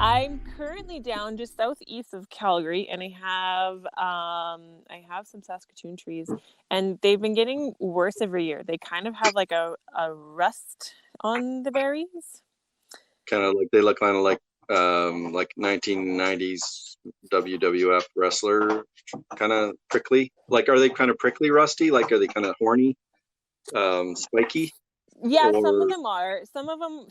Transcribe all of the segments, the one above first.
I'm currently down just southeast of Calgary, and I have some Saskatoon trees, and they've been getting worse every year. They kind of have like a rust on the berries. Kind of like they look kind of like 1990s WWF wrestler, kind of prickly. Like, are they kind of prickly, rusty? Like, are they kind of horny, spiky? Yeah, some of Or them are. Some of them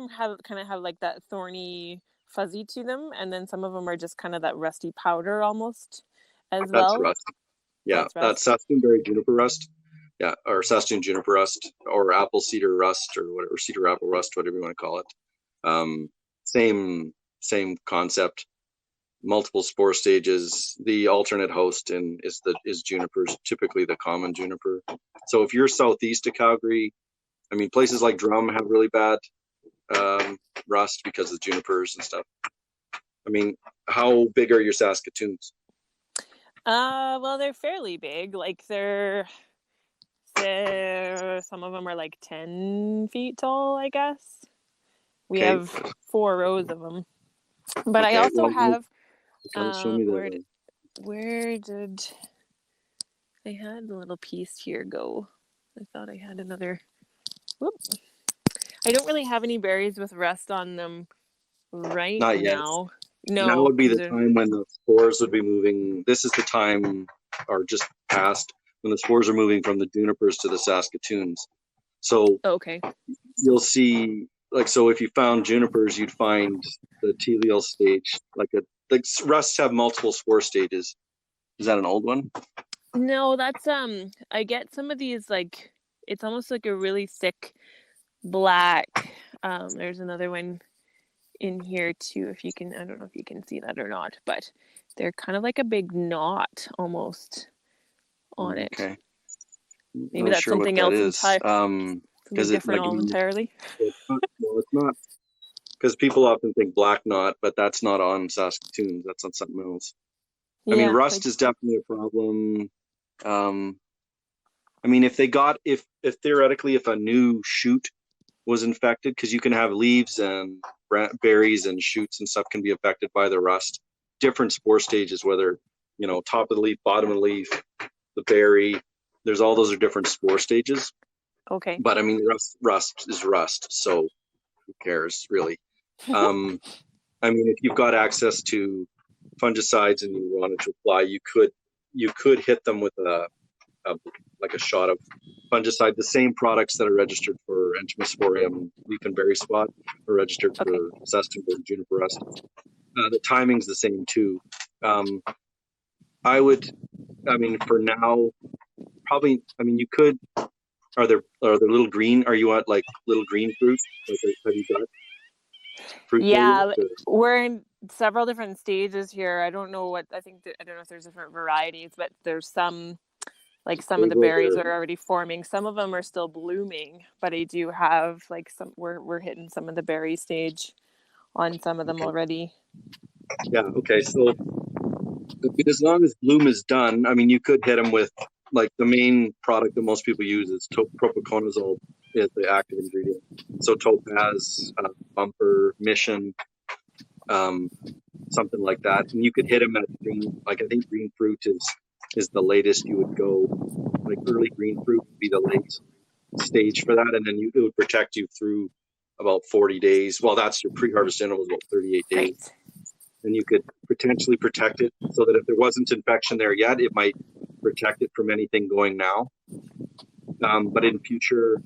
have kind of have like that thorny fuzzy to them, and then some of them are just kind of that rusty powder almost as that's well. rust. Yeah, That's that's rust. Saskatoon berry juniper rust. Yeah, or Saskatoon juniper rust, or apple cedar rust, or whatever, cedar apple rust, whatever you want to call it. Um, same concept. Multiple spore stages. The alternate host is junipers, typically the common juniper. So if you're southeast of Calgary, I mean, places like Drum have really bad rust because of junipers and stuff. I mean, how big are your Saskatoons? Well, they're fairly big. Like some of them are like 10 feet tall, I guess. We Okay, have 4 rows of them. But I okay. also Well, have, show me where did I had a little piece here go? I thought I had another. Whoop. I don't really have any berries with rust on them right Not yet. now. Now No, would be because the time when the spores would be moving. This is the time, or just past, when the spores are moving from the junipers to the Saskatoons. So okay. you'll see, like, so if you found junipers, you'd find the teleal stage, like rusts have multiple spore stages. Is that an old one? No, that's I get some of these like it's almost like a really thick black. There's another one in here too, if you can, I don't know if you can see that or not, but they're kind of like a big knot almost on it. Okay. Maybe Not that's sure what something that else is. something Because it different like entirely. it's not because people often think black knot, but that's not on Saskatoons. That's on something else. I mean, Yeah, rust is definitely a problem. I mean, if theoretically if a new shoot was infected, because you can have leaves and berries and shoots and stuff can be affected by the rust. Different spore stages, whether top of the leaf, bottom of the leaf, the berry. There's all those are different spore stages. okay. But I mean, rust is rust, so who cares really? I mean, if you've got access to fungicides and you wanted to apply, you could hit them with like a shot of fungicide. The same products that are registered for Entomosporium leaf and berry spot are registered for Saskatoon berry juniper rust. The timing's the same too. I mean, for now, probably. I mean, you could. Are there little green? Are you at like little green fruit? Like, have you got fruit? Yeah, we're in several different stages here. I don't know I don't know if there's different varieties, but there's some. Like some of the berries are already forming. Some of them are still blooming, but I do have like we're hitting some of the berry stage on some of them already. Yeah. Okay. So as long as bloom is done, I mean, you could hit them with like the main product that most people use is propiconazole is the active ingredient. So topaz, bumper, mission, something like that, and you could hit them at green. Like I think green fruit is the latest you would go. Like early green fruit would be the late stage for that, and then it would protect you through about 40 days. Well, that's your pre-harvest interval is about 38 days. Right. And you could potentially protect it so that if there wasn't infection there yet, it might protect it from anything going now. But in future,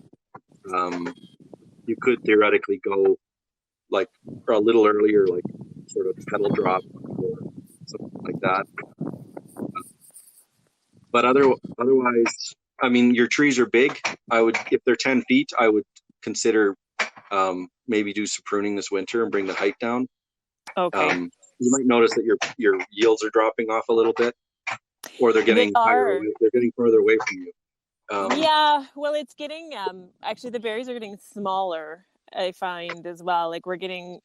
you could theoretically go like a little earlier, like sort of petal drop or something like that. But otherwise, I mean, your trees are big. If they're 10 feet, I would consider maybe do some pruning this winter and bring the height down. Okay. You might notice that your yields are dropping off a little bit, or they're getting higher. They're getting further away from you. Yeah, well, it's getting actually the berries are getting smaller. I find as well. Like we're getting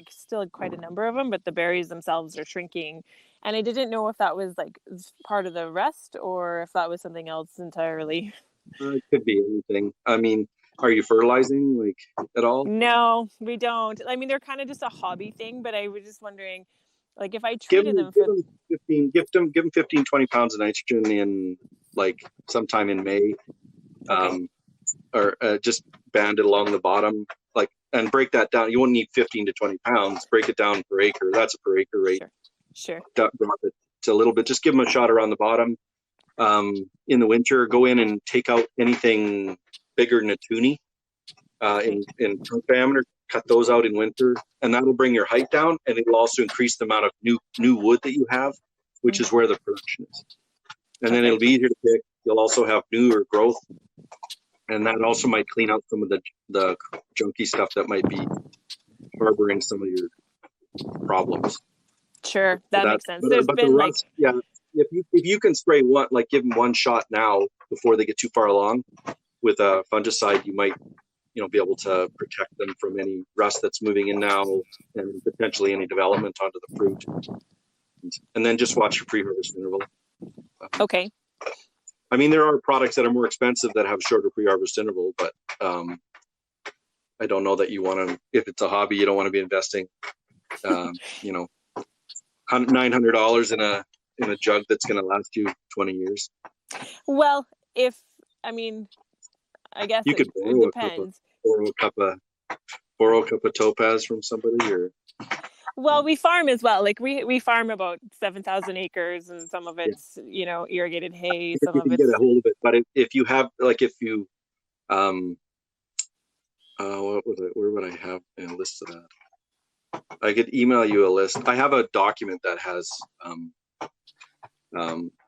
still quite a number of them, but the berries themselves are shrinking. And I didn't know if that was like part of the rest or if that was something else entirely. It could be anything. I mean, Are you fertilizing like at all? No, we don't. I mean, they're kind of just a hobby thing, but I was just wondering, like, if I Give treated them, them give for. them 15, give them 15, 20 pounds of nitrogen in like sometime in May. Okay. Or just band it along the bottom, like, and break that down. You won't need 15 to 20 pounds. Break it down per acre. That's a per acre rate. Sure. Drop it to a little bit. Just give them a shot around the bottom. In the winter, go in and take out anything bigger than a toonie in trunk diameter. Cut those out in winter, and that'll bring your height down, and it'll also increase the amount of new wood that you have, which is where the production is. And then it'll be easier to pick. You'll also have newer growth, and that also might clean out some of the junky stuff that might be harboring some of your problems. Sure, that makes sense. But There's the been rust, yeah. If you can spray one, like give them one shot now before they get too far along with a fungicide, you might be able to protect them from any rust that's moving in now and potentially any development onto the fruit. And then just watch your pre-harvest interval. Okay. I mean, there are products that are more expensive that have shorter pre-harvest interval, but I don't know that you want to. If it's a hobby, you don't want to be investing, $900 in a jug that's going to last you 20 years. Well, I guess you could it depends. Borrow a cup of topaz from somebody, or. Well, we farm as well. Like we farm about 7,000 acres, and some of it's irrigated hay. Some you of can it's get a hold of it, but if you have what was it? Where would I have a list of that? I could email you a list. I have a document that has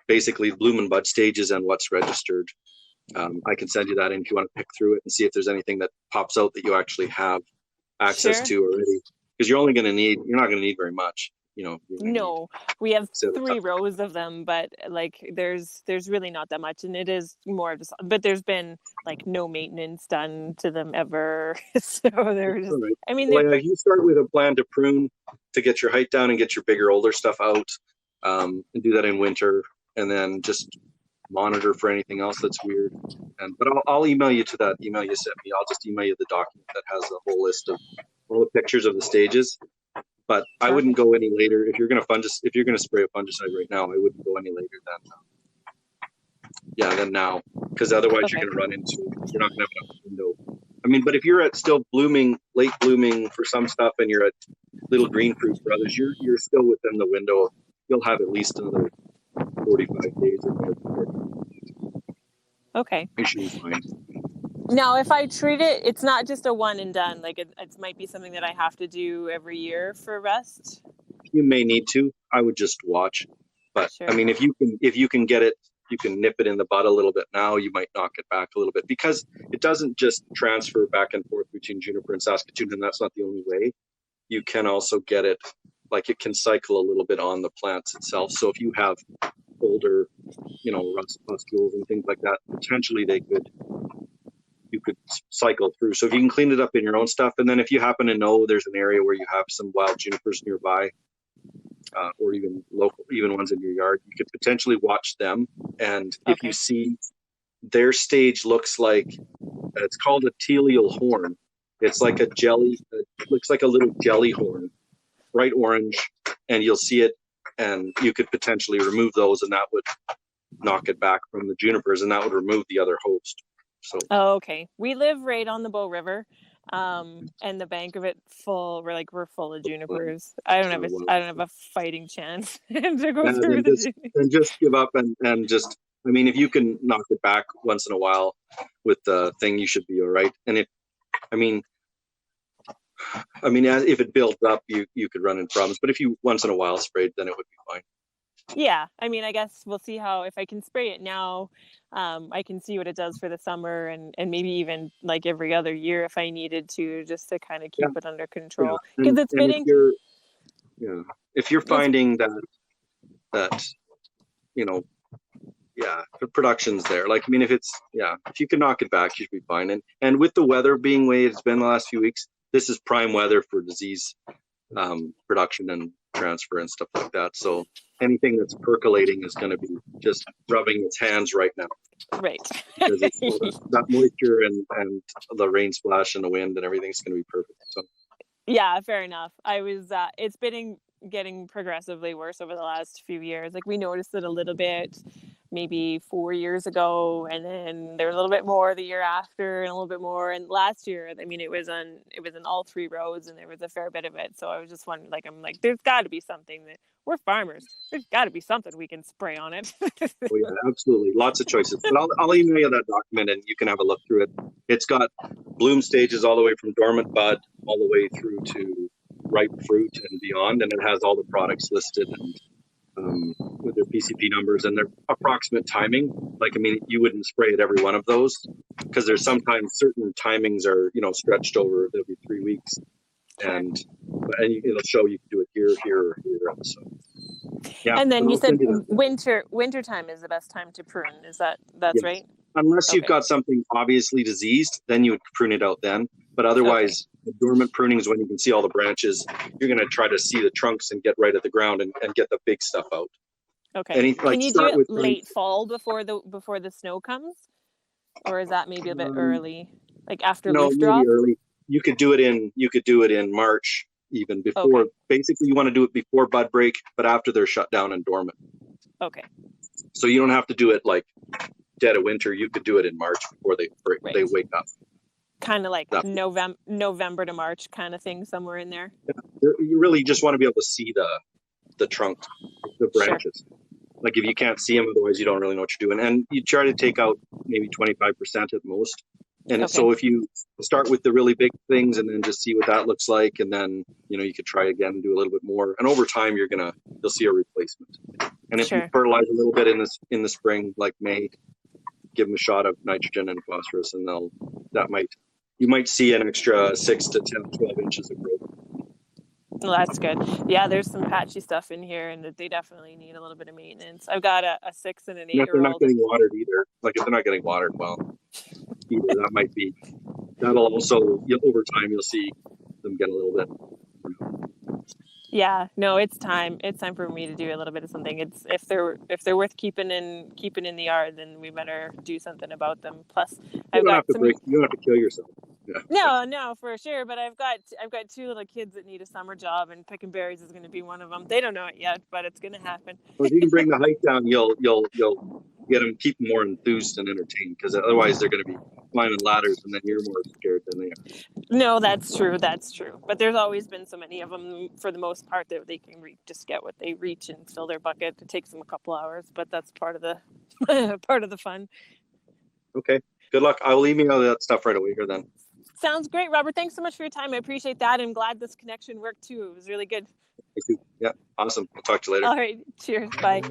basically bloom and bud stages and what's registered. I can send you that in if you want to pick through it and see if there's anything that pops out that you actually have access to already. Because you're not going to need very much. No, we have 3 rows of them, but like there's really not that much, and it is more of just. But there's been like no maintenance done to them ever, so they're just. Right. I mean, you start with a plan to prune to get your height down and get your bigger, older stuff out, and do that in winter, and then just monitor for anything else that's weird. But I'll email you to that email you sent me. I'll just email you the document that has a whole list of all the pictures of the stages. But I wouldn't go any later if you're going to spray a fungicide right now. I wouldn't go any later than now, because otherwise you're not going to have enough window. I mean, but if you're at still late blooming for some stuff, and you're at little green fruit for others, you're still within the window. You'll have at least another 45 days or more. Okay. You should be fine. Now, if I treat it, it's not just a one and done. Like it might be something that I have to do every year for rust. You may need to. I would just watch. But I mean, if you can get it, you can nip it in the bud a little bit now. You might knock it back a little bit, because it doesn't just transfer back and forth between juniper and Saskatoon, and that's not the only way. You can also get it, like it can cycle a little bit on the plants itself. So if you have older, rust pustules and things like that, potentially you could cycle through. So if you can clean it up in your own stuff, and then if you happen to know there's an area where you have some wild junipers nearby, or even ones in your yard, you could potentially watch them. And if you see their stage looks like, it's called a teleal horn. It's like it looks like a little jelly horn, bright orange, and you'll see it, and you could potentially remove those, and that would knock it back from the junipers, and that would remove the other host. So. Oh, okay. We live right on the Bow River, and the bank of it we're full of junipers. I don't have a fighting chance to go through and just give up and just. I mean, if you can knock it back once in a while with the thing, you should be all right. And if it builds up, you could run into problems. But if you once in a while sprayed, then it would be fine. Yeah, I mean, I guess we'll see if I can spray it now. I can see what it does for the summer, and maybe even like every other year if I needed to, just to kind of keep it under control. Because it's fitting. If you're finding that the production's there. Like, I mean, if you can knock it back, you should be fine. And with the weather being the way it's been the last few weeks, this is prime weather for disease production transfer and stuff like that. So anything that's percolating is going to be just rubbing its hands right now. Right. Because it's that moisture and the rain splash and the wind and everything's going to be perfect. So yeah, fair enough. I was it's been getting progressively worse over the last few years. Like we noticed it a little bit maybe 4 years ago, and then there was a little bit more the year after and a little bit more, and last year, I mean, it was in all 3 roads and there was a fair bit of it. So I was just wondering, like, I'm like, there's got to be something that we're farmers, there's got to be something we can spray on it. oh yeah, absolutely, lots of choices. But I'll email you that document and you can have a look through it. It's got bloom stages all the way from dormant bud all the way through to ripe fruit and beyond, and it has all the products listed and with their PCP numbers and their approximate timing. Like, I mean, you wouldn't spray at every one of those because there's sometimes certain timings are, stretched over every 3 weeks, and it'll show you can do it here, or here. So, yeah. And then you said winter time is the best time to prune. That's yes. Right? Unless you've got something obviously diseased, then you would prune it out then. But otherwise, the dormant pruning is when you can see all the branches. You're going to try to see the trunks and get right at the ground and get the big stuff out. Okay. Can you do it late fall before the snow comes, or is that maybe a bit early, like after leaf drop? Early. You could do it in March, even before. Okay. Basically, you want to do it before bud break, but after they're shut down and dormant. Okay. So you don't have to do it like dead of winter. You could do it in March before they break, right. They wake up. Kind of like November to March kind of thing, somewhere in there. Yeah. You really just want to be able to see the trunk, the branches. Sure. Like if you can't see them, otherwise you don't really know what you're doing. And you try to take out maybe 25% at most. And so if you start with the really big things and then just see what that looks like, and then you could try again and do a little bit more. And over time you'll see a replacement. And if you fertilize a little bit in the spring, like May, give them a shot of nitrogen and phosphorus, and you might see an extra 6 to 10, 12 inches of growth. Well, that's good. Yeah, there's some patchy stuff in here, and they definitely need a little bit of maintenance. I've got a 6 and an 8-year-old. If they're not getting watered either, like if they're not getting watered well, that'll also, over time, you'll see them get a little bit. Yeah, no, it's time. It's time for me to do a little bit of something. It's if they're worth keeping in the yard, then we better do something about them. Plus, you don't have to kill yourself. Yeah. No, for sure. But I've got 2 little kids that need a summer job, and picking berries is going to be one of them. They don't know it yet, but it's going to happen. Well, if you can bring the height down, you'll get them, keep them more enthused and entertained, because otherwise they're going to be climbing ladders, and then you're more scared than they are. No, that's true. But there's always been so many of them, for the most part, that they can just get what they reach and fill their bucket. It takes them a couple hours, but that's part of the fun. Okay. Good luck. I will email that stuff right away here then. Sounds great, Robert. Thanks so much for your time. I appreciate that. I'm glad this connection worked too. It was really good. Thank you. Yeah, awesome. I'll talk to you later. All right. Cheers. Bye.